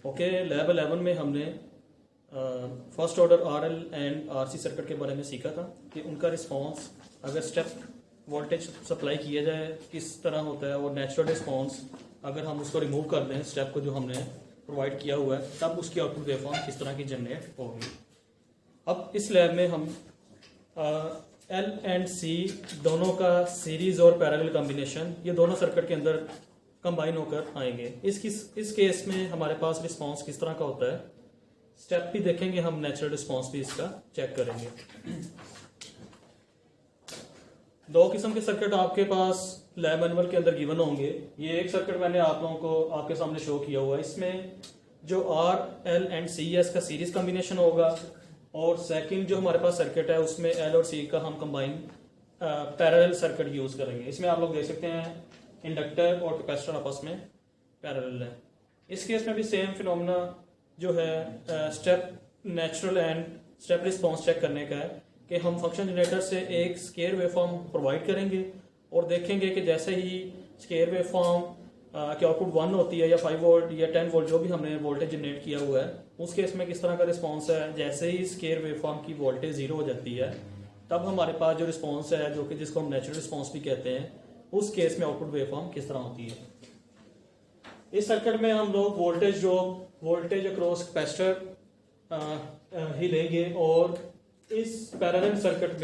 Okay, lab 11 में हमने first order RL and RC circuit के बारे में सीखा था कि उनका रिस्पांस अगर स्टेप वोल्टेज सप्लाई किया जाए किस तरह होता है, और नेचुरल रिस्पांस अगर हम उसको रिमूव कर दें स्टेप को जो हमने प्रोवाइड किया हुआ है, तब उसकी आउटपुट वेवफॉर्म किस तरह की जनरेट होगी। अब इस लैब में हम एल एंड सी दोनों का सीरीज और पैरेलल कॉम्बिनेशन, ये दोनों सर्किट के अंदर कंबाइन होकर आएंगे। इस केस में हमारे पास रिस्पांस किस तरह का होता है, स्टेप भी देखेंगे हम, नेचुरल रिस्पांस भी इसका चेक करेंगे। दो किस्म के सर्किट आपके पास लैब मैनुअल के अंदर गिवन होंगे। ये एक सर्किट मैंने आप लोगों को आपके सामने शो किया हुआ है, इसमें जो आर एल एंड सी है इसका सीरीज कॉम्बिनेशन होगा, और सेकंड जो हमारे पास सर्किट है उसमें एल और सी का हम कंबाइन पैरेलल सर्किट यूज करेंगे। इसमें आप लोग देख सकते हैं इंडक्टर और कैपेसिटर आपस में पैरेलल है। इस केस में भी सेम फिनोमेना जो है step natural and step response check करने का है कि हम फंक्शन जनरेटर से एक स्केयर वेवफॉर्म प्रोवाइड करेंगे और देखेंगे कि जैसे ही स्केयर वेवफॉर्म की आउटपुट 1 होती है या 5 वोल्ट या 10 वोल्ट जो भी हमने वोल्टेज जनरेट किया हुआ है, उस केस में किस तरह का रिस्पांस है। जैसे ही स्केयर वेवफॉर्म की वोल्टेज 0 हो जाती है, तब हमारे पास जो रिस्पांस है, जो कि जिसको हम नेचुरल रिस्पांस भी कहते हैं, उस केस में आउटपुट वेवफॉर्म किस तरह होती है। इस सर्किट में हम लोग वोल्टेज अक्रॉस कैपेसिटर ही लेंगे, और इस पैरेलल सर्किट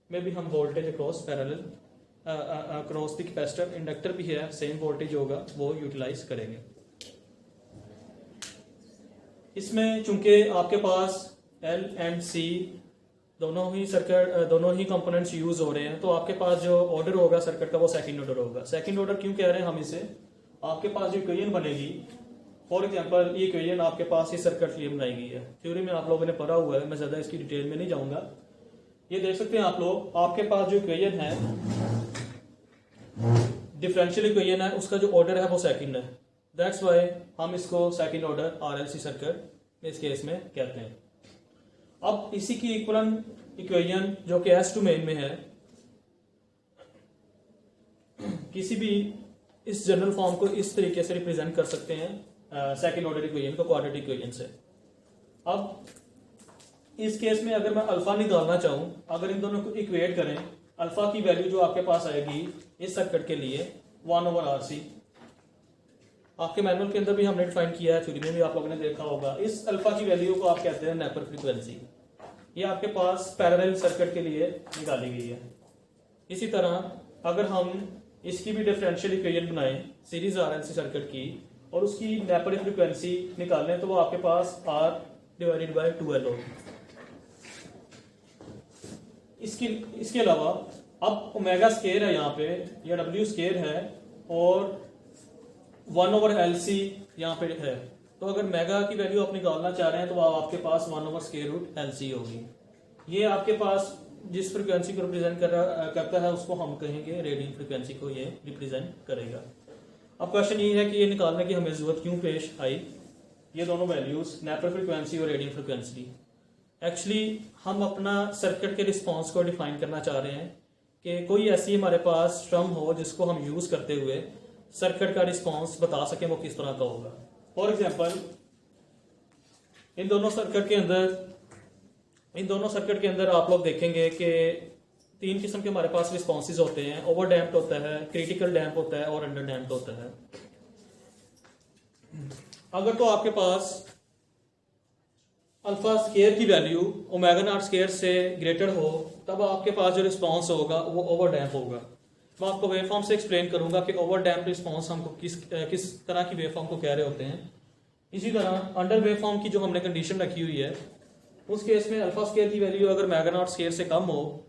में भी हम voltage across parallel across the capacitor, inductor भी है, सेम वोल्टेज होगा, वो यूटिलाइज करेंगे। इसमें चूंकि आपके पास एल एंड सी दोनों ही कंपोनेंट्स यूज हो रहे हैं, तो आपके पास जो ऑर्डर होगा सर्किट का वो सेकंड ऑर्डर होगा। सेकंड ऑर्डर क्यों कह रहे हैं हम इसे, आपके पास जो इक्वेशन बनेगी, फॉर एग्जांपल ये इक्वेशन आपके पास इस सर्किट के लिए बनाई गई है, थ्योरी में आप लोगों ने पढ़ा हुआ है, मैं ज्यादा इसकी डिटेल में नहीं जाऊंगा। ये देख सकते हैं आप लोग, आपके पास जो इक्वेशन है डिफरेंशियल इक्वेशन है, उसका जो ऑर्डर है वो सेकंड है। दैट्स व्हाई हम इसको सेकंड ऑर्डर आरएलसी सर्किट इस केस में कहते हैं। अब इसी की इक्विवेलेंट इक्वेशन जो कि एस डोमेन में है, किसी भी इस जनरल फॉर्म को इस तरीके से रिप्रेजेंट कर सकते हैं सेकंड ऑर्डर इक्वेशन को क्वाड्रेटिक इक्वेशन से। अब इस केस में अगर मैं अल्फा निकालना चाहूं, अगर इन दोनों को इक्वेट करें, अल्फा की वैल्यू जो आपके पास आएगी इस सर्किट के लिए 1/RC, आपके मैनुअल के अंदर भी हमने डिफाइन किया है, थ्योरी में भी आप लोगों ने देखा होगा। इस अल्फा की वैल्यू को आप कहते हैं नेपर फ्रीक्वेंसी। ये आपके पास पैरेलल सर्किट के लिए निकाली गई है। इसी तरह अगर हम इसकी भी डिफरेंशियल इक्वेशन बनाएं सीरीज आरएलसी सर्किट की, और उसकी नेपर फ्रीक्वेंसी निकालें, तो वो आपके पास R/2L होगी। इसके अलावा अब ओमेगा स्केयर है यहाँ पे, या W स्केयर है, और 1/LC यहाँ पे है। तो अगर मेगा की वैल्यू आप निकालना चाह रहे हैं, तो आपके पास 1/√LC होगी। ये आपके पास जिस फ्रिक्वेंसी को रिप्रेजेंट करता है उसको हम कहेंगे रेडियन फ्रिक्वेंसी को ये रिप्रेजेंट करेगा। अब क्वेश्चन ये है कि ये निकालने की हमें जरूरत क्यों पेश आई, ये दोनों वैल्यूज नेपर फ्रिक्वेंसी और रेडियन फ्रिक्वेंसी। एक्चुअली हम अपना सर्किट के रिस्पांस को डिफाइन करना चाह रहे हैं कि कोई ऐसी हमारे पास टर्म हो जिसको हम यूज करते हुए सर्किट का रिस्पांस बता सकें वो किस तरह का होगा। फॉर एग्जांपल इन दोनों सर्किट के अंदर आप लोग देखेंगे कि 3 किस्म के हमारे पास रिस्पॉन्सेज होते हैं। ओवर डैम्प्ड होता है, क्रिटिकल डैम्प होता है, और अंडर डैम्प्ड होता है। अगर तो आपके पास अल्फा स्केयर की वैल्यू ओमेगा नॉट स्केयर से ग्रेटर हो, तब आपके पास जो रिस्पांस होगा वो ओवर डैम्प होगा। मैं आपको वेवफॉर्म से एक्सप्लेन करूंगा कि ओवर डैम्प रिस्पांस हमको किस तरह की वेवफॉर्म को कह रहे होते हैं। इसी तरह अंडर वेवफॉर्म की जो हमने कंडीशन रखी हुई है, उस केस में अल्फा स्केयर की वैल्यू अगर मेगा नॉट स्केयर से कम हो,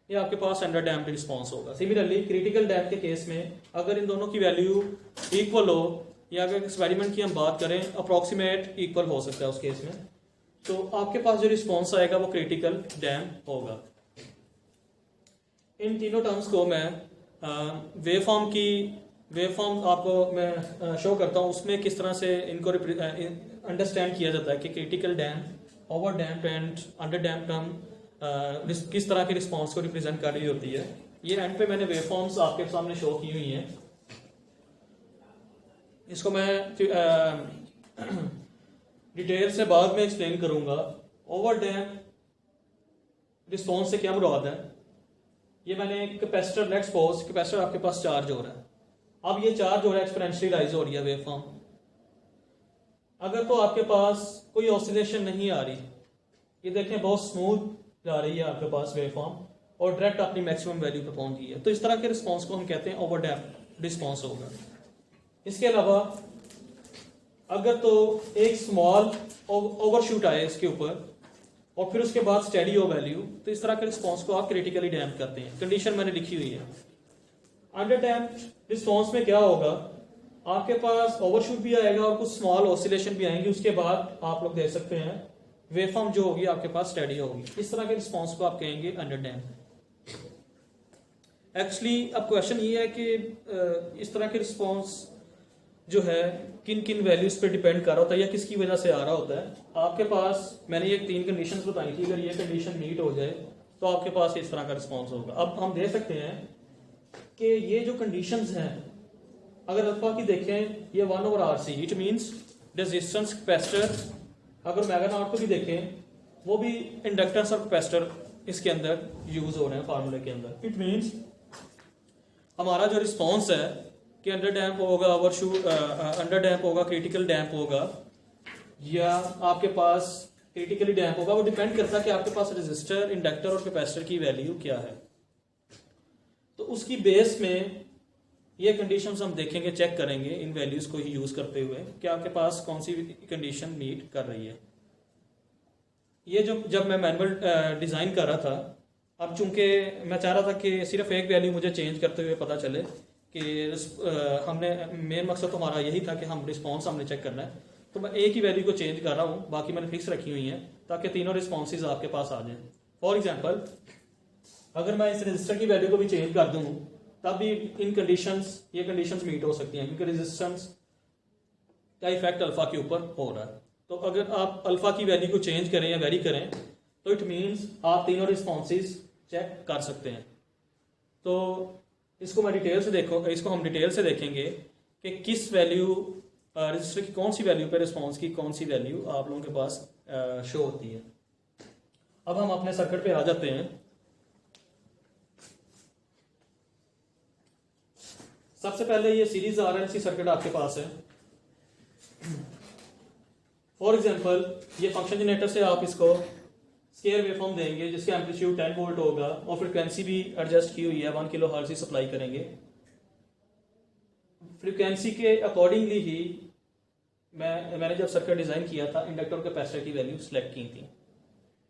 ये आपके पास अंडर डैम्प रिस्पांस होगा। सिमिलरली क्रिटिकल डैम्प के केस में अगर इन दोनों की वैल्यू इक्वल हो, या अगर एक्सपेरिमेंट की हम बात करें अप्रोक्सीमेट इक्वल हो सकता है उस केस में, तो आपके पास जो रिस्पांस आएगा वो क्रिटिकल डैम्प होगा। इन तीनों टर्म्स को मैं वेवफॉर्म आपको मैं शो करता हूँ, उसमें किस तरह से इनको अंडरस्टैंड किया जाता है कि critical damp, over damp and under damp term किस तरह के रिस्पांस को रिप्रेजेंट कर रही होती है। ये एंड पे मैंने वेवफॉर्म्स आपके सामने शो की हुई हैं। इसको मैं डिटेल से बाद में एक्सप्लेन करूंगा। ओवर डैम्प रिस्पॉन्स से क्या मुराद है। ये मैंने कैपेसिटर लेट्स सपोज कैपेसिटर आपके पास चार्ज हो रहा है, अब ये चार्ज हो रहा है, एक्सपोनेंशियली राइज हो रही है वेव फॉर्म। अगर तो आपके पास कोई ऑसिलेशन नहीं आ रही, ये देखें बहुत स्मूथ जा रही है आपके पास वेव फॉर्म और डायरेक्ट अपनी मैक्सिमम वैल्यू पे पहुंच गई है, तो इस तरह के रिस्पॉन्स को हम कहते हैं ओवर डैम्प रिस्पॉन्स होगा। इसके अलावा अगर तो एक स्मॉल ओवरशूट आए इसके ऊपर और फिर उसके बाद स्टेडी हो वैल्यू, तो इस तरह के रिस्पॉन्स को आप क्रिटिकली डैम्प करते हैं। कंडीशन मैंने लिखी हुई है। अंडर डैम्प रिस्पॉन्स में क्या होगा, आपके पास ओवरशूट भी आएगा और कुछ स्मॉल ऑसिलेशन भी आएंगे, उसके बाद आप लोग देख सकते हैं वेवफॉर्म जो होगी आपके पास स्टेडी होगी। इस तरह के रिस्पॉन्स को आप कहेंगे अंडर डैम्प। एक्चुअली अब क्वेश्चन ये है कि इस तरह के रिस्पॉन्स जो है किन किन वैल्यूज पे डिपेंड कर रहा होता है या किसकी वजह से आ रहा होता है। आपके पास मैंने ये 3 कंडीशंस बताई थी, अगर ये कंडीशन मीट हो जाए तो आपके पास इस तरह का रिस्पॉन्स होगा। अब हम देख सकते हैं कि ये जो कंडीशंस हैं, अगर अल्फा की देखें ये 1/RC, it means resistance capacitor. अगर मेगा नॉट को भी देखें वो भी इंडक्टेंस और कैपेसिटर इसके अंदर यूज हो रहे हैं फार्मूले के अंदर। इट मींस हमारा जो रिस्पॉन्स है कि अंडर डैम्प होगा, ओवरशूट अंडर डैम्प होगा, क्रिटिकल डैम्प होगा या आपके पास क्रिटिकली डैम्प होगा, वो डिपेंड करता है कि आपके पास रेजिस्टर, इंडक्टर और कैपेसिटर की वैल्यू क्या है। तो उसकी बेस में ये कंडीशंस हम देखेंगे, चेक करेंगे इन वैल्यूज को ही यूज करते हुए कि आपके पास कौन सी कंडीशन मीट कर रही है। ये जो जब मैं मैनुअल डिजाइन कर रहा था, अब चूंकि मैं चाह रहा था कि सिर्फ एक वैल्यू मुझे चेंज करते हुए पता चले कि हमने मेन मकसद तो हमारा यही था कि हम रिस्पॉन्स हमने चेक करना है, तो मैं एक ही वैल्यू को चेंज कर रहा हूँ, बाकी मैंने फिक्स रखी हुई हैं ताकि तीनों रिस्पॉन्सेज आपके पास आ जाएं। फॉर एग्जांपल अगर मैं इस रजिस्टर की वैल्यू को भी चेंज कर दूँ तब भी इन कंडीशंस ये कंडीशंस मीट हो सकती हैं, क्योंकि रेजिस्टेंस का इफेक्ट अल्फा के ऊपर हो रहा है। तो अगर आप अल्फा की वैल्यू को चेंज करें या वेरी करें तो इट मीन्स आप तीनों रिस्पॉन्सेज चेक कर सकते हैं। तो इसको मैं डिटेल से इसको हम डिटेल से देखेंगे कि किस वैल्यू रजिस्टर की कौन सी वैल्यू पे रिस्पॉन्स की कौन सी वैल्यू आप लोगों के पास शो होती है। अब हम अपने सर्किट पे आ जाते हैं। सबसे पहले ये सीरीज RLC सर्किट आपके पास है। फॉर एग्जांपल ये फंक्शन जनरेटर से आप इसको स्केयर वेवफॉर्म देंगे जिसका एम्पलीट्यूड 10 वोल्ट होगा और फ्रीक्वेंसी भी एडजस्ट की हुई है, 1 किलो हर्ट्ज सप्लाई करेंगे। फ्रीक्वेंसी के अकॉर्डिंगली ही मैंने जब सर्किट डिजाइन किया था इंडक्टर और कैपेसिटर की वैल्यू सिलेक्ट की थी,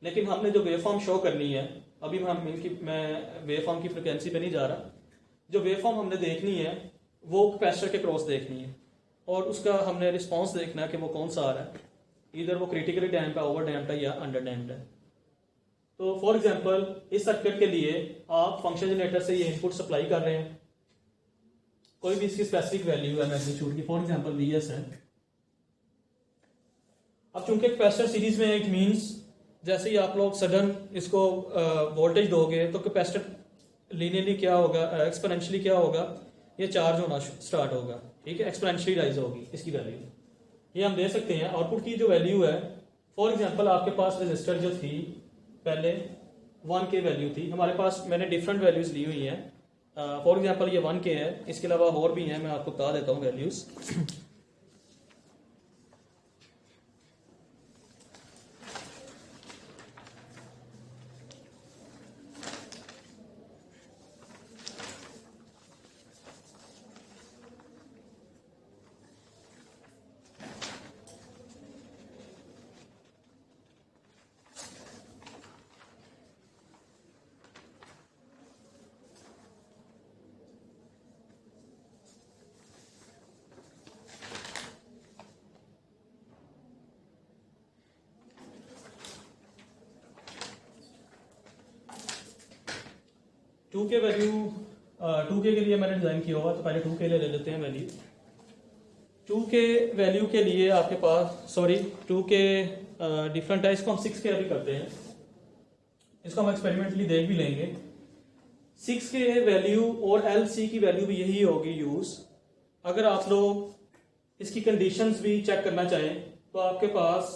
लेकिन हमने जो वेवफॉर्म शो करनी है, अभी मैं वेवफॉर्म की फ्रीक्वेंसी पे नहीं जा रहा, जो वेवफॉर्म हमने देखनी है वो कैपेसिटर के क्रॉस देखनी है और उसका हमने रिस्पॉन्स देखना है कि वो कौन सा आ रहा है, इधर वो क्रिटिकली डैम्प है, ओवर डैम्प है या अंडर डैम्प है। तो फॉर एग्जांपल इस सर्किट के लिए आप फंक्शन जनरेटर से ये इनपुट सप्लाई कर रहे हैं, कोई भी इसकी स्पेसिफिक वैल्यू है मैग्नीट्यूड की, फॉर एग्जांपल Vs है। अब चूंकि कैपेसिटर सीरीज में है, इट मींस जैसे ही आप लोग सडन इसको वोल्टेज दोगे तो कैपेसिटर लीनियरली क्या होगा, एक्सपोनेंशियली क्या होगा, ये चार्ज होना स्टार्ट होगा, ठीक है, एक्सपोनेंशियली राइज होगी इसकी वैल्यू। ये हम दे सकते हैं आउटपुट की जो वैल्यू है। फॉर एग्जांपल आपके पास रजिस्टर जो थी पहले 1K वैल्यू थी, हमारे पास मैंने डिफरेंट वैल्यूज ली हुई हैं। फॉर एग्जांपल ये 1K है, इसके अलावा और भी हैं, मैं आपको बता देता हूँ वैल्यूज। टू के वैल्यू 2K के लिए मैंने डिजाइन किया हुआ, तो पहले 2K ले लेते हैं वैल्यू। 2K वैल्यू के लिए आपके पास 2K डिफरेंट है, इसको हम 6K अभी करते हैं, इसको हम एक्सपेरिमेंटली देख भी लेंगे। 6K वैल्यू और LC की वैल्यू भी यही होगी यूज। अगर आप लोग इसकी कंडीशंस भी चेक करना चाहें तो आपके पास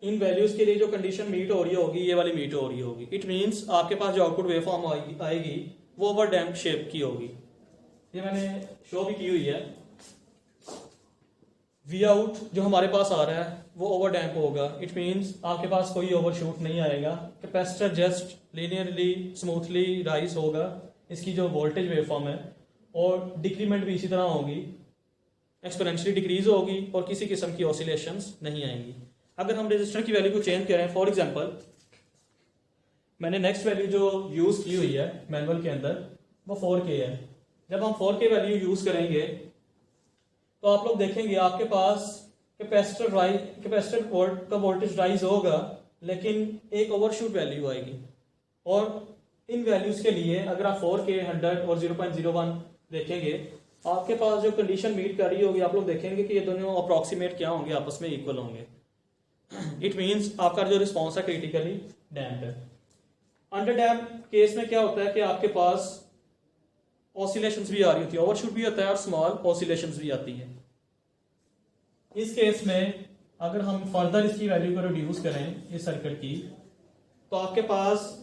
इन वैल्यूज के लिए जो कंडीशन मीट हो रही होगी ये वाली मीट हो रही होगी। इट मींस आपके पास जो आउटपुट वेवफॉर्म आएगी वो ओवर डैम्प शेप की होगी। ये मैंने शो भी की हुई है। वी आउट जो हमारे पास आ रहा है वो ओवर डैम्प होगा। इट मींस आपके पास कोई ओवरशूट नहीं आएगा। Capacitor just linearly smoothly rise होगा इसकी जो वोल्टेज वेवफॉर्म है, और डिक्रीमेंट भी इसी तरह होगी, एक्सपोनेंशियली डिक्रीज होगी और किसी किस्म की ऑसिलेशंस नहीं आएंगी। अगर हम रेजिस्टर की वैल्यू को चेंज करें, फॉर एग्जांपल मैंने नेक्स्ट वैल्यू जो यूज की हुई है मैनुअल के अंदर वो 4K है। जब हम 4K वैल्यू यूज करेंगे तो आप लोग देखेंगे आपके पास कैपेसिटर का वोल्टेज राइज होगा लेकिन एक ओवरशूट वैल्यू आएगी। और इन वैल्यूज के लिए अगर आप 4K 100 और 0.01 देखेंगे आपके पास जो कंडीशन मीट कर रही होगी आप लोग देखेंगे कि ये दोनों अप्रोक्सीमेट क्या होंगे, आपस में इक्वल होंगे। इट मींस आपका जो रिस्पॉन्स है क्रिटिकली डैम्प्ड है। अंडर डैम्प केस में क्या होता है कि आपके पास ऑसिलेशंस भी आ रही होती है, ओवरशूट भी होता है और स्मॉल ऑसिलेशंस भी आती है। इस केस में अगर हम फर्दर इसकी वैल्यू को रिड्यूस करें इस सर्किट की तो आपके पास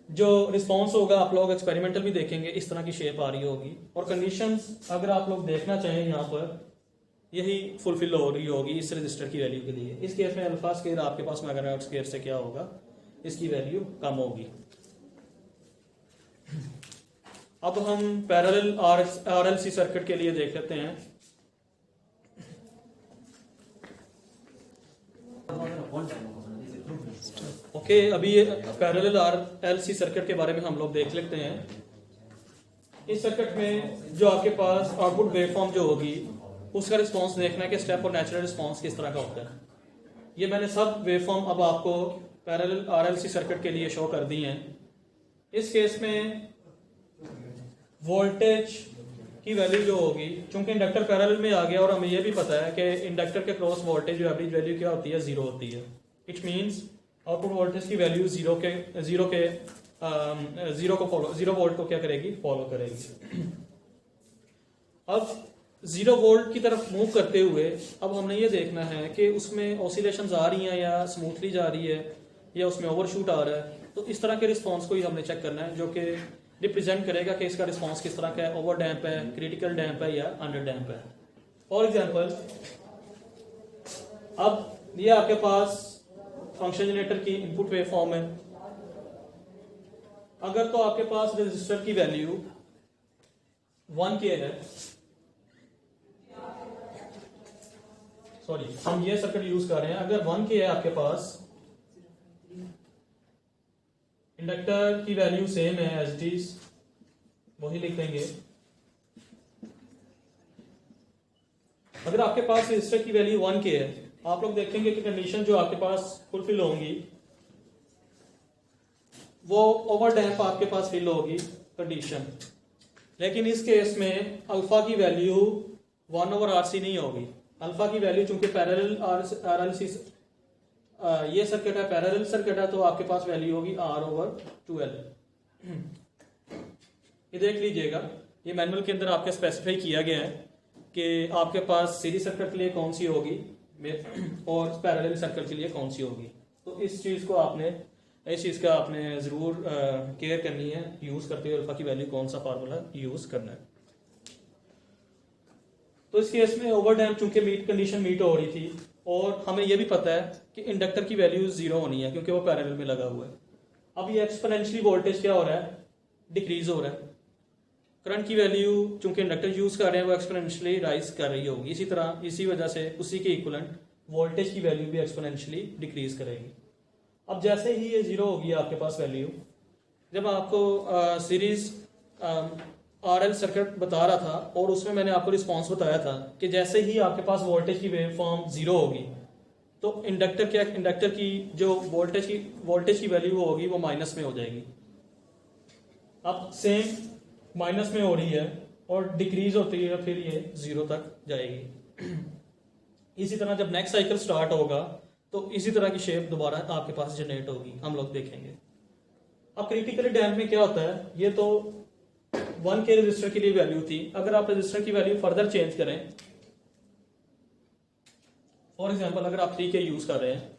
जो रिस्पॉन्स होगा आप लोग एक्सपेरिमेंटल भी देखेंगे इस तरह की शेप आ रही होगी। और कंडीशंस अगर आप लोग देखना चाहें यहाँ पर यही फुलफिल हो रही होगी इस रजिस्टर की वैल्यू के लिए। इस केस में अल्फा स्क्वायर आपके पास मैग्नीट्यूड स्क्वायर से क्या होगा, इसकी वैल्यू कम होगी। अब हम पैरेलल आरएलसी सर्किट के लिए देख लेते हैं। ओके, अभी ये पैरेलल आरएलसी सर्किट के बारे में हम लोग देख लेते हैं। इस सर्किट में जो आपके पास आउटपुट वेवफॉर्म जो होगी उसका रिस्पांस देखना है कि स्टेप और नेचुरल रिस्पांस किस तरह का होता है। ये मैंने सब वेवफॉर्म अब आपको पैरेलल आरएलसी सर्किट के लिए शो कर दी हैं। इस केस में वोल्टेज की वैल्यू जो होगी, चूंकि इंडक्टर पैरेलल में आ गया और हमें यह भी पता है कि इंडक्टर के क्रॉस वोल्टेज जो एवरेज वैल्यू क्या होती है, 0 होती है। इट मींस आउटपुट वोल्टेज की वैल्यू जीरो वोल्ट को क्या करेगी, फॉलो करेगी। अब 0 वोल्ट की तरफ मूव करते हुए अब हमने ये देखना है कि उसमें ऑसिलेशंस आ रही हैं या स्मूथली जा रही है या उसमें ओवरशूट आ रहा है। तो इस तरह के रिस्पांस को ही हमने चेक करना है जो कि रिप्रेजेंट करेगा कि इसका रिस्पांस किस तरह का है, ओवर डैम्प है, क्रिटिकल डैम्प है या अंडर डैम्प है। फॉर एग्जांपल अब ये आपके पास फंक्शन जनरेटर की इनपुट वेवफॉर्म है। अगर तो आपके पास रेजिस्टर की वैल्यू 1K है, सॉरी हम ये सर्किट यूज कर रहे हैं। अगर 1K है आपके पास, इंडक्टर की वैल्यू सेम है एज इट इज, वही लिख देंगे। अगर आपके पास रेजिस्टर की वैल्यू 1K है, आप लोग देखेंगे कि कंडीशन जो आपके पास फुलफिल होंगी वो ओवर डैम्प आपके पास फिल होगी कंडीशन। लेकिन इस केस में अल्फा की वैल्यू 1/RC नहीं होगी। अल्फा की वैल्यू चूंकि पैरेलल आरएलसी ये सर्किट है, पैरेलल सर्किट है, तो आपके पास वैल्यू होगी R/12। ये देख लीजिएगा, ये मैनुअल के अंदर आपके स्पेसिफाई किया गया है कि आपके पास सीरीज सर्किट के लिए कौन सी होगी और पैरेलल सर्किट के लिए कौन सी होगी। तो इस चीज का आपने जरूर केयर करनी है यूज करते हुए, अल्फा की वैल्यू कौन सा फार्मूला यूज करना है। तो इस केस में ओवर डैम्प चूंकि कंडीशन मीट हो रही थी और हमें यह भी पता है कि इंडक्टर की वैल्यू 0 होनी है क्योंकि वो पैरेलल में लगा हुआ है। अब ये एक्सपोनेंशियली वोल्टेज क्या हो रहा है, डिक्रीज हो रहा है। करंट की वैल्यू चूंकि इंडक्टर यूज कर रहे हैं वो एक्सपोनेंशियली राइज कर रही होगी। इसी तरह इसी वजह से उसी के इक्विवेलेंट वोल्टेज की वैल्यू भी एक्सपोनेंशियली डिक्रीज करेगी। अब जैसे ही ये 0 होगी आपके पास वैल्यू, जब आपको सीरीज आरएल सर्किट बता रहा था और उसमें मैंने आपको रिस्पांस बताया था कि जैसे ही आपके पास वोल्टेज की वेवफॉर्म 0 होगी तो इंडक्टर की जो वोल्टेज की वैल्यू होगी वो माइनस में हो जाएगी। अब सेम माइनस में हो रही है और डिक्रीज होती है, फिर ये 0 तक जाएगी। इसी तरह जब नेक्स्ट साइकिल स्टार्ट होगा तो इसी तरह की शेप दोबारा आपके पास जनरेट होगी, हम लोग देखेंगे। अब क्रिटिकली डैम्प में क्या होता है, ये तो 1 के रजिस्टर के लिए वैल्यू थी। अगर आप रजिस्टर की वैल्यू फर्दर चेंज करें, फॉर एग्जांपल अगर आप 3 के यूज कर रहे हैं,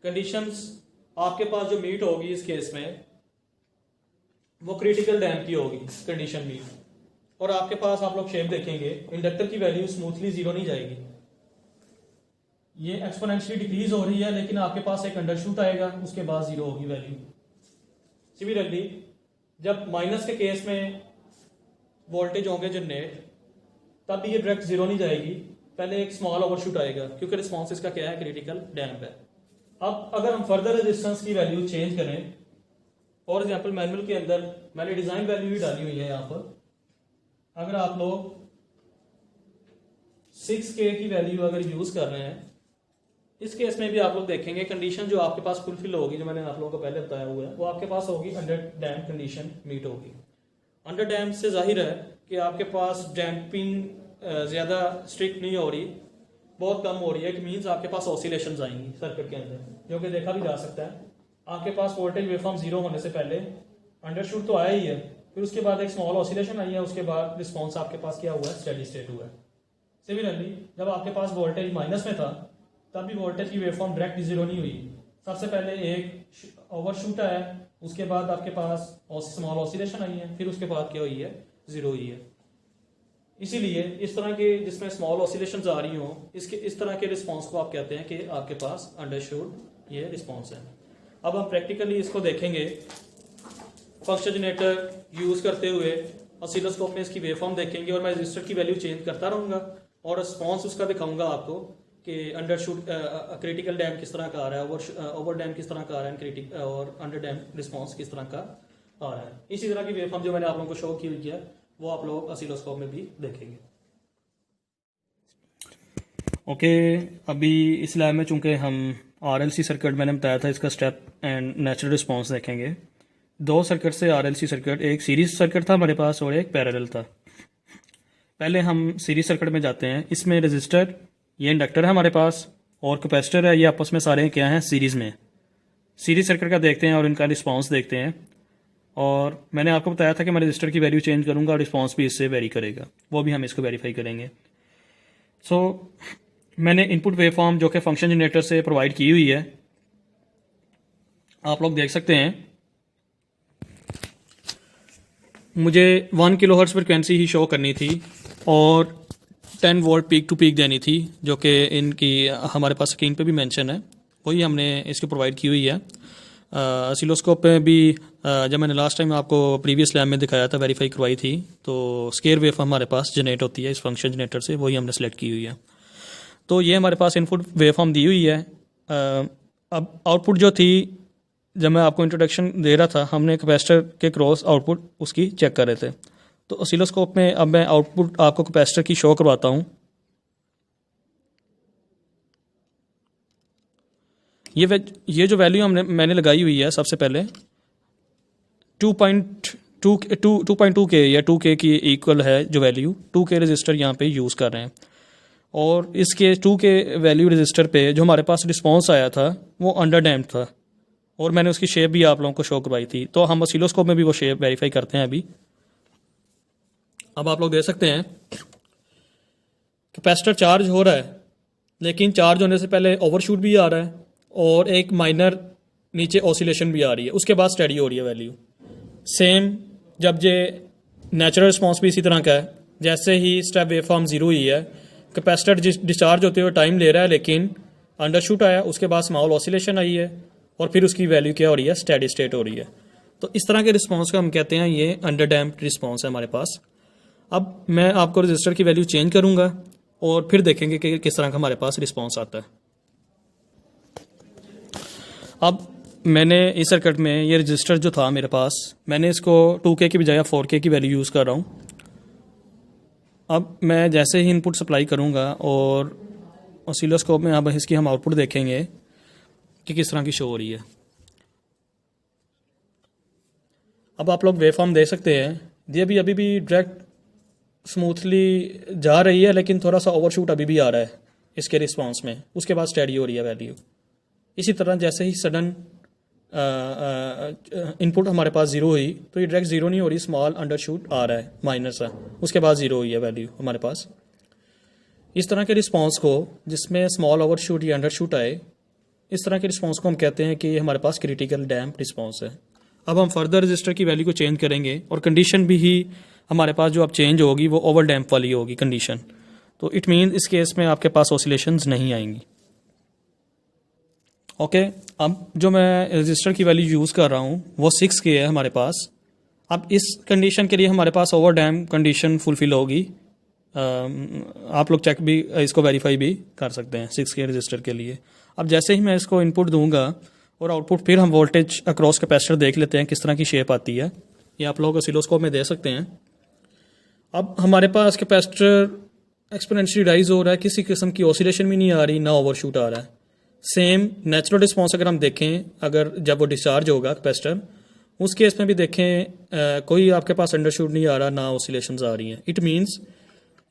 कंडीशंस आपके पास जो मीट होगी इस केस में वो क्रिटिकल डैम्प की होगी कंडीशन मीट, और आपके पास आप लोग शेप देखेंगे इंडक्टर की वैल्यू स्मूथली जीरो नहीं जाएगी, ये एक्सपोनेंशियली डिक्रीज हो रही है, लेकिन आपके पास एक अंडरशूट आएगा, उसके बाद जीरो होगी वैल्यू। सिमिलरली जब माइनस के केस में वोल्टेज होंगे जनरेट, तब भी ये डायरेक्ट जीरो नहीं जाएगी, पहले एक स्मॉल ओवरशूट आएगा, क्योंकि रिस्पॉन्स इसका क्या है, क्रिटिकल डैम्प है। अब अगर हम फर्दर रेजिस्टेंस की वैल्यू चेंज करें, फॉर एग्जाम्पल मैनुअल के अंदर मैंने डिजाइन वैल्यू भी डाली हुई है यहाँ पर, अगर आप लोग 6K की वैल्यू अगर यूज कर रहे हैं, इस केस में भी आप लोग देखेंगे कंडीशन जो आपके पास फुलफिल होगी, जो मैंने आप लोगों को पहले बताया हुआ है, वो आपके पास होगी अंडर डैम्प कंडीशन मीट होगी। अंडर डैम्प से जाहिर है कि आपके पास डैम्पिंग ज़्यादा स्ट्रिक्ट नहीं हो रही, बहुत कम हो रही है, कि मीन्स आपके पास ऑसिलेशंस आएंगी सर्किट के अंदर, जो कि देखा भी जा सकता है। आपके पास वोल्टेज वेवफॉर्म जीरो होने से पहले अंडरशूट तो आया ही है, फिर उसके बाद एक स्मॉल ऑसिलेशन आई है, उसके बाद रिस्पॉन्स आपके पास क्या हुआ है, स्टेडी स्टेट हुआ है। सिमिलरली जब आपके पास वोल्टेज माइनस में था, तब भी वोल्टेज की वेवफॉर्म डायरेक्ट जीरो नहीं हुई, सबसे पहले एक ओवरशूट आया, उसके बाद आपके पास स्मॉल ऑसिलेशन आई है, फिर उसके बाद क्या हुई है, जीरो हुई है। इसीलिए इस तरह के जिसमें स्मॉल ऑसिलेशंस आ रही हो, इस तरह के रिस्पॉन्स को आप कहते हैं कि आपके पास अंडरशूट ये रिस्पॉन्स है। अब हम प्रैक्टिकली इसको देखेंगे, फंक्शन जनरेटर यूज करते हुए ऑसिलोस्कोप में इसकी वेवफॉर्म देखेंगे, और मैं रजिस्टर की वैल्यू चेंज करता रहूंगा और रिस्पॉन्स उसका दिखाऊंगा आपको कि अंडरशूट क्रिटिकल डैम्प किस तरह का आ रहा है, ओवर डैम्प किस तरह का आ रहा है, और अंडर डैम्प रिस्पॉन्स किस तरह का आ रहा है। इसी तरह की वेवफॉर्म जो मैंने आप लोगों को शो की हुई है, वो आप लोग ऑसिलोस्कोप में भी देखेंगे। ओके, अभी इस लैब में चूंकि हम RLC सर्किट मैंने बताया था, इसका स्टेप एंड नेचुरल रिस्पॉन्स देखेंगे। 2 सर्किट से RLC सर्किट, एक सीरीज सर्किट था हमारे पास और एक पैरेलल था। पहले हम सीरीज सर्किट में जाते हैं। इसमें रजिस्टर, ये इंडक्टर है हमारे पास, और कैपेसिटर है, ये आपस में सारे क्या हैं, सीरीज में। सीरीज सर्किट का देखते हैं और इनका रिस्पॉन्स देखते हैं। और मैंने आपको बताया था कि मैं रजिस्टर की वैल्यू चेंज करूंगा और रिस्पॉन्स भी इससे वेरी करेगा, वो भी हम इसको वेरीफाई करेंगे। सो मैंने इनपुट वेवफॉर्म जो कि फंक्शन जनरेटर से प्रोवाइड की हुई है, आप लोग देख सकते हैं। मुझे 1 किलोहर्ट्ज़ फ्रिक्वेंसी ही शो करनी थी और 10 वोल्ट पीक टू पीक देनी थी, जो कि इनकी हमारे पास स्क्रीन पे भी मेंशन है, वही हमने इसको प्रोवाइड की हुई है। ऑसिलोस्कोप में भी जब मैंने लास्ट टाइम आपको प्रीवियस लैब में दिखाया था, वेरीफाई करवाई थी, तो स्केयर वेव हमारे पास जनरेट होती है इस फंक्शन जनरेटर से, वही हमने सेलेक्ट की हुई है। तो ये हमारे पास इनपुट वेवफॉर्म दी हुई है। अब आउटपुट जो थी, जब मैं आपको इंट्रोडक्शन दे रहा था, हमने कैपेसिटर के क्रॉस आउटपुट उसकी चेक कर रहे थे। तो ऑसिलोस्कोप में अब मैं आउटपुट आपको कैपेसिटर की शो करवाता हूँ। ये जो वैल्यू मैंने लगाई हुई है, सबसे पहले 2.2 के या 2K की इक्वल है जो वैल्यू, 2K रजिस्टर यहाँ पे यूज़ कर रहे हैं। और इसके 2K वैल्यू रजिस्टर पे जो हमारे पास रिस्पॉन्स आया था वो अंडर डैम्प था, और मैंने उसकी शेप भी आप लोगों को शो करवाई थी। तो हम ऑसिलोस्कोप में भी वो शेप वेरीफाई करते हैं अभी। अब आप लोग देख सकते हैं कैपेसिटर चार्ज हो रहा है, लेकिन चार्ज होने से पहले ओवरशूट भी आ रहा है और एक माइनर नीचे ऑसिलेशन भी आ रही है, उसके बाद स्टडी हो रही है वैल्यू। सेम जब ये नेचुरल रिस्पॉन्स भी इसी तरह का है, जैसे ही स्टेप वेवफॉर्म जीरो हुई है, कैपेसिटर डिस्चार्ज होते हुए टाइम ले रहा है, लेकिन अंडरशूट आया, उसके बाद स्मॉल ऑसिलेशन आई है, और फिर उसकी वैल्यू क्या हो रही है, स्टेडी स्टेट हो रही है। तो इस तरह के रिस्पॉन्स को हम कहते हैं ये अंडर डैम्प्ड रिस्पॉन्स है हमारे पास। अब मैं आपको रजिस्टर की वैल्यू चेंज करूंगा और फिर देखेंगे कि किस तरह का हमारे पास रिस्पॉन्स आता है। अब मैंने इस सर्किट में ये रजिस्टर जो था मेरे पास, मैंने इसको 2K की बजाय 4K की वैल्यू यूज़ कर रहा हूँ। अब मैं जैसे ही इनपुट सप्लाई करूँगा और ऑसिलोस्कोप में अब इसकी हम आउटपुट देखेंगे कि किस तरह की शो हो रही है। अब आप लोग वेवफॉर्म देख सकते हैं, ये अभी भी डायरेक्ट स्मूथली जा रही है, लेकिन थोड़ा सा ओवरशूट अभी भी आ रहा है इसके रिस्पॉन्स में, उसके बाद स्टेडी हो रही है वैल्यू। इसी तरह जैसे ही सडन इनपुट हमारे पास ज़ीरो हुई तो ये डायरेक्ट ज़ीरो नहीं हो रही, स्मॉल अंडरशूट आ रहा है माइनस है, उसके बाद ज़ीरो हुई है वैल्यू हमारे पास। इस तरह के रिस्पांस को जिसमें स्मॉल ओवरशूट या अंडरशूट आए, इस तरह के रिस्पांस को हम कहते हैं कि ये हमारे पास क्रिटिकल डैम्प रिस्पांस है। अब हम फर्दर रजिस्टर की वैल्यू को चेंज करेंगे और कंडीशन भी ही हमारे पास जो अब चेंज होगी वो ओवर डैम्प वाली होगी कंडीशन। तो इट मीन इस केस में आपके पास ऑसिलेशंस नहीं आएंगी। ओके, अब जो मैं रजिस्टर की वैल्यू यूज़ कर रहा हूँ वो 6K है हमारे पास। अब इस कंडीशन के लिए हमारे पास ओवर डैम्प कंडीशन फुलफिल होगी। आप लोग चेक भी इसको वेरीफाई भी कर सकते हैं 6K रजिस्टर के लिए। अब जैसे ही मैं इसको इनपुट दूंगा और आउटपुट, फिर हम वोल्टेज अक्रॉस कैपेसिटर देख लेते हैं किस तरह की शेप आती है। ये आप लोग ऑसिलोस्कोप में देख सकते हैं। अब हमारे पास कैपेसिटर एक्सपोनेंशियली राइज हो रहा है, किसी किस्म की ऑसिलेशन भी नहीं आ रही, ना ओवरशूट आ रहा है। सेम नेचुरल रिस्पॉन्स अगर हम देखें, अगर जब वो डिस्चार्ज होगा कैपेसिटर, उस केस में भी देखें कोई आपके पास अंडरशूट नहीं आ रहा, ना ऑसिलेशंस आ रही हैं। इट मीन्स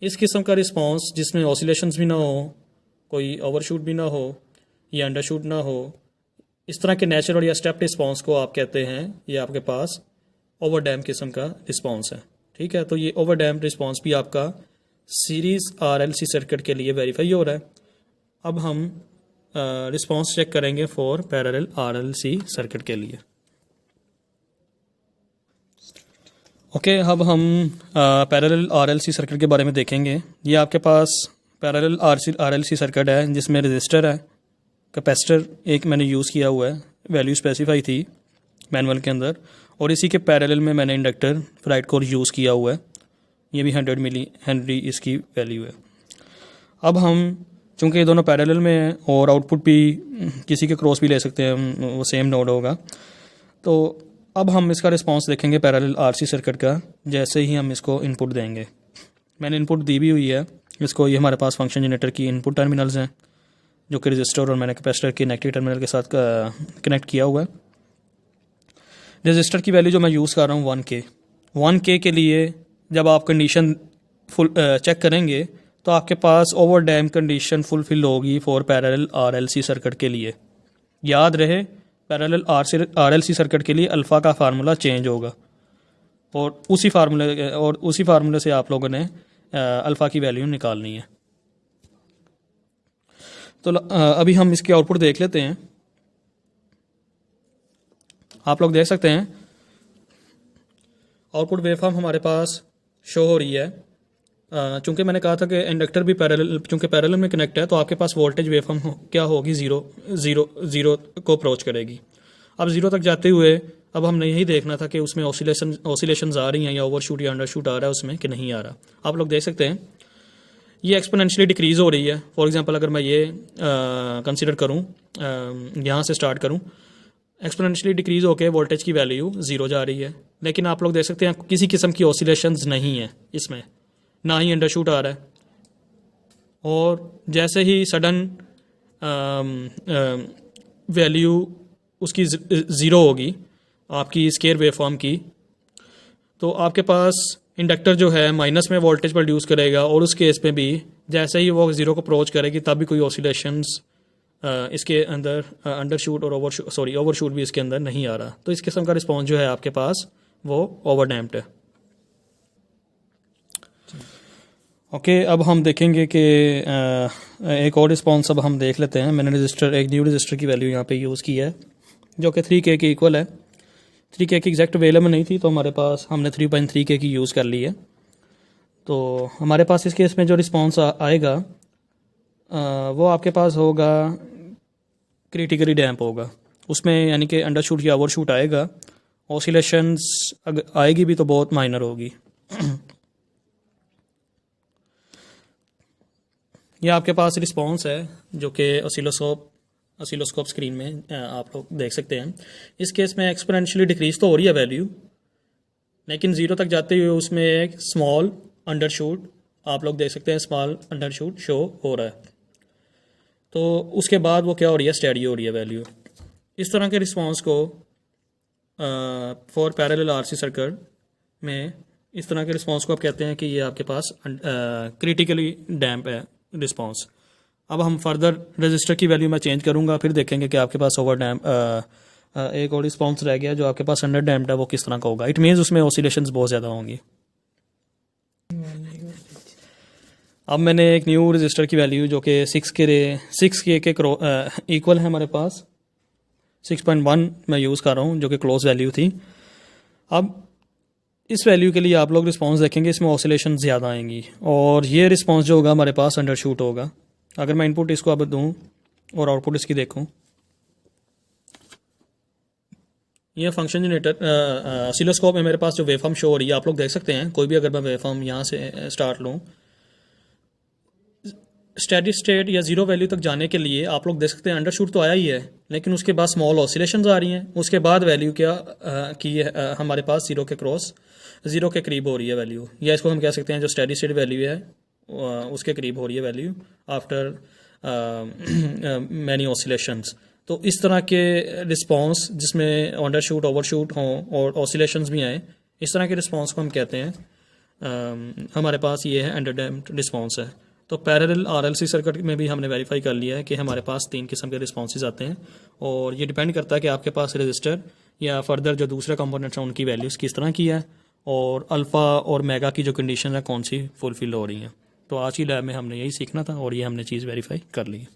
इस किस्म का रिस्पॉन्स जिसमें ऑसिलेशंस भी ना हो, कोई ओवरशूट भी ना हो या अंडरशूट ना हो, इस तरह के नेचुरल या स्टेप रिस्पॉन्स को आप कहते हैं ये आपके पास ओवर डैम्प किस्म का रिस्पॉन्स है। ठीक है, तो ये ओवर डैम्प रिस्पॉन्स भी आपका सीरीज RLC सर्किट के लिए वेरीफाई हो रहा है। अब हम रिस्पॉन्स चेक करेंगे फॉर पैरेलल RLC सर्किट के लिए। ओके, अब हम पैरेलल RLC सर्किट के बारे में देखेंगे। ये आपके पास पैरेलल RLC सर्किट है जिसमें रजिस्टर है, कैपेसिटर एक मैंने यूज़ किया हुआ है, वैल्यू स्पेसिफाई थी मैनुअल के अंदर, और इसी के पैरेलल में मैंने इंडक्टर फ्राइड कोर यूज़ किया हुआ है। ये भी 100 मिली हेनरी इसकी वैल्यू है। अब हम चूँकि ये दोनों पैरेलल में हैं और आउटपुट भी किसी के क्रॉस भी ले सकते हैं, वो सेम नोड होगा, तो अब हम इसका रिस्पांस देखेंगे पैरेलल RC सर्किट का जैसे ही हम इसको इनपुट देंगे। मैंने इनपुट दी भी हुई है इसको। ये हमारे पास फंक्शन जनरेटर की इनपुट टर्मिनल्स हैं जो कि रजिस्टर और मैंने कैपेसिटर के नेगेटिव टर्मिनल के साथ कनेक्ट किया हुआ है। रजिस्टर की वैल्यू जो मैं यूज़ कर रहा हूँ 1K के लिए जब आप कंडीशन फुल चेक करेंगे तो आपके पास ओवर डैम्प कंडीशन फुलफिल होगी फॉर पैरेलल RLC सर्किट के लिए। याद रहे, पैरेलल RLC सर्किट के लिए अल्फ़ा का फार्मूला चेंज होगा और उसी फार्मूले से आप लोगों ने अल्फ़ा की वैल्यू निकालनी है। तो अभी हम इसके आउटपुट देख लेते हैं। आप लोग देख सकते हैं आउटपुट वेवफॉर्म हमारे पास शो हो रही है। चूंकि मैंने कहा था कि इंडक्टर भी पैरेलल में कनेक्ट है तो आपके पास वोल्टेज वेवफॉर्म क्या होगी, ज़ीरो को अप्रोच करेगी। अब ज़ीरो तक जाते हुए अब हमने यही देखना था कि उसमें ऑसिलेशंस आ रही हैं या ओवरशूट या अंडरशूट आ रहा है उसमें कि नहीं आ रहा। आप लोग देख सकते हैं ये एक्सपोनेंशियली डिक्रीज़ हो रही है। फॉर एग्जांपल अगर मैं ये कंसिडर करूं, यहाँ से स्टार्ट करूं, एक्सपोनेंशियली डिक्रीज़ होकर वोल्टेज की वैल्यू 0 जा रही है, लेकिन आप लोग देख सकते हैं किसी किस्म की ऑसिलेशंस नहीं है इसमें, ना ही अंडरशूट आ रहा है। और जैसे ही सडन वैल्यू उसकी 0 होगी आपकी स्केयर वेवफॉर्म की, तो आपके पास इंडक्टर जो है माइनस में वोल्टेज प्रोड्यूस करेगा और उस केस पे भी जैसे ही वो 0 को अप्रोच करेगी तब भी कोई ऑसिलेशंस इसके अंदर अंडरशूट और ओवरशूट भी इसके अंदर नहीं आ रहा। तो इस किस्म का रिस्पॉन्स जो है आपके पास वो ओवर डैम्प्ड है। ओके, अब हम देखेंगे कि एक और रिस्पॉन्स अब हम देख लेते हैं। मैंने एक न्यू रजिस्टर की वैल्यू यहाँ पे यूज़ की है जो कि 3K के इक्वल है। 3K की एग्जैक्ट अवेलेबल नहीं थी तो हमारे पास हमने 3.3K की यूज़ कर ली है। तो हमारे पास इस केस में जो रिस्पॉन्स आएगा वो आपके पास होगा क्रिटिकली डैम्प होगा, उसमें यानी कि अंडरशूट या ओवरशूट आएगा। ऑसिलेशंस आएगी भी तो बहुत माइनर होगी। ये आपके पास रिस्पॉन्स है जो कि ऑसिलोस्कोप स्क्रीन में आप लोग देख सकते हैं। इस केस में एक्सपोनेंशियली डिक्रीज तो हो रही है वैल्यू, लेकिन 0 तक जाते हुए उसमें एक स्मॉल अंडरशूट आप लोग देख सकते हैं, स्मॉल अंडरशूट शो हो रहा है। तो उसके बाद वो क्या हो रही है, स्टेडी हो रही है वैल्यू। इस तरह के रिस्पॉन्स को फॉर पैरेलल RC सर्किट में इस तरह के रिस्पॉन्स को आप कहते हैं कि ये आपके पास क्रिटिकली डैम्प है रिस्पॉन्स। अब हम फर्दर रजिस्टर की वैल्यू मैं चेंज करूंगा, फिर देखेंगे कि आपके पास ओवर डैम्प एक और रिस्पॉन्स रह गया जो आपके पास अंडर डैम्प्ड है, वो किस तरह का होगा। इट मीन्स उसमें ऑसिलेशंस बहुत ज़्यादा होंगी। अब मैंने एक न्यू रजिस्टर की वैल्यू जो कि 6K के इक्वल है हमारे पास, 6.1 मैं यूज़ कर रहा हूँ जो कि क्लोज वैल्यू थी। अब इस वैल्यू के लिए आप लोग रिस्पॉन्स देखेंगे, इसमें ऑसिलेशन ज़्यादा आएंगी और ये रिस्पॉन्स जो होगा हमारे पास अंडर शूट होगा। अगर मैं इनपुट इसको अब दूँ और आउटपुट इसकी देखूँ, ये फंक्शन जनरेटर ऑसिलोस्कोप में मेरे पास जो वेवफॉर्म शो हो रही है आप लोग देख सकते हैं। कोई भी अगर मैं वेवफॉर्म यहाँ से स्टार्ट लूँ, स्टेडी स्टेट या जीरो वैल्यू तक जाने के लिए आप लोग देख सकते हैं अंडर शूट तो आया ही है, लेकिन उसके बाद स्मॉल ऑसिलेशंस आ रही हैं। उसके बाद वैल्यू क्या की है हमारे पास जीरो के करीब हो रही है वैल्यू, या इसको हम कह सकते हैं जो स्टेडी स्टेट वैल्यू है उसके करीब हो रही है वैल्यू आफ्टर मैनी ऑसिलेशंस। तो इस तरह के रिस्पॉन्स जिसमें अंडर शूट ओवर शूट हों और ऑसिलेशंस भी आएँ, इस तरह के रिस्पॉन्स को हम कहते हैं हमारे पास ये है अंडर डैम्प्ड रिस्पॉन्स है। तो पैरेलल RLC सर्किट में भी हमने वेरीफाई कर लिया है कि हमारे पास 3 किस्म के रिस्पॉन्सेज आते हैं और ये डिपेंड करता है कि आपके पास रजिस्टर या फर्दर जो दूसरा कंपोनेंट्स हैं उनकी वैल्यूज़ किस तरह की है और अल्फ़ा और मेगा की जो कंडीशन है कौन सी फुलफिल हो रही हैं। तो आज की लैब में हमने यही सीखना था और ये हमने चीज़ वेरीफाई कर ली है।